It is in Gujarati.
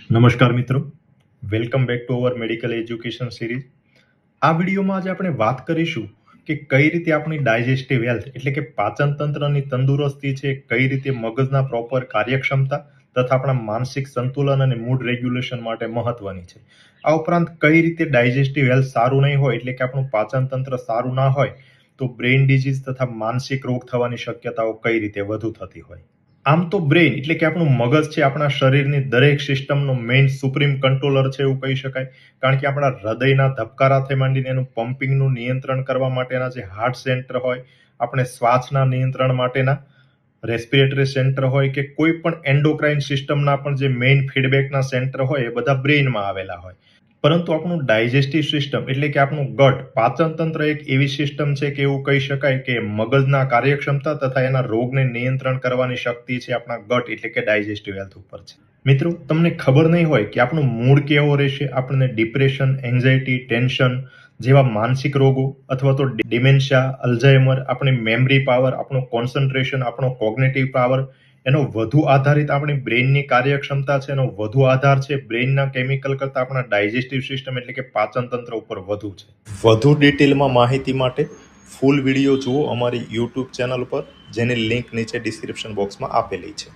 નમસ્કાર મિત્રો, welcome back to our medical education series. આ વિડીયોમાં આજે આપણે વાત કરીશું કે કઈ રીતે આપણી ડાયજેસ્ટિવ હેલ્થ એટલે કે પાચન તંત્રની તંદુરસ્તી છે, કઈ રીતે મગજના પ્રોપર કાર્યક્ષમતા તથા આપણા માનસિક સંતુલન અને મૂડ રેગ્યુલેશન માટે મહત્વની છે. આ ઉપરાંત કઈ રીતે ડાયજેસ્ટિવ હેલ્થ સારું નહીં હોય એટલે કે આપણું પાચન તંત્ર સારું ના હોય તો બ્રેઇન ડિઝીઝ તથા માનસિક રોગ થવાની શક્યતાઓ કઈ રીતે વધુ થતી હોય. આમ તો બ્રેઇન એટલે કે આપણું મગજ છે આપણા શરીરની દરેક સિસ્ટમનો મેઇન સુપ્રીમ કંટ્રોલર છે એવું કહી શકાય. કારણ કે આપણા હૃદયના ધબકારાથી માંડીને એનું પમ્પિંગનું નિયંત્રણ કરવા માટેના જે હાર્ટ સેન્ટર હોય, આપણે શ્વાસના નિયંત્રણ માટેના રેસ્પિરેટરી સેન્ટર હોય કે કોઈ પણ એન્ડોક્રાઇન સિસ્ટમના પણ જે મેઇન ફીડબેકના સેન્ટર હોય એ બધા બ્રેઇનમાં આવેલા હોય. પરંતુ આપણું ડાયજેસ્ટિવ સિસ્ટમ એટલે કે આપણું ગટ પાચન તંત્ર એક એવી સિસ્ટમ છે કે એવું કહી શકાય કે મગજના કાર્યક્ષમતા તથા એના રોગને નિયંત્રણ કરવાની શક્તિ છે આપણા ગટ એટલે કે ડાયજેસ્ટિવ હેલ્થ ઉપર છે. મિત્રો, તમને ખબર નહીં હોય કે આપણું મૂડ કેવો રહેશે, આપણને ડિપ્રેશન, એન્ઝાયટી, ટેન્શન જેવા માનસિક રોગો અથવા તો ડિમેન્શિયા, અલ્ઝાઇમર, આપણી મેમરી પાવર, આપણું કોન્સન્ટ્રેશન, આપણો કોગ્નિટિવ પાવર, એનો વધુ આધારિત આપણી બ્રેઇનની કાર્યક્ષમતા છે, એનો વધુ આધાર છે બ્રેઇનના કેમિકલ કરતાં આપણા ડાયજેસ્ટિવ સિસ્ટમ એટલે કે પાચન તંત્ર ઉપર વધુ છે. વધુ ડિટેલમાં માહિતી માટે ફૂલ વિડીયો જુઓ અમારી યુટ્યુબ ચેનલ પર, જેની લિંક નીચે ડિસ્ક્રિપ્શન બોક્સમાં આપેલી છે.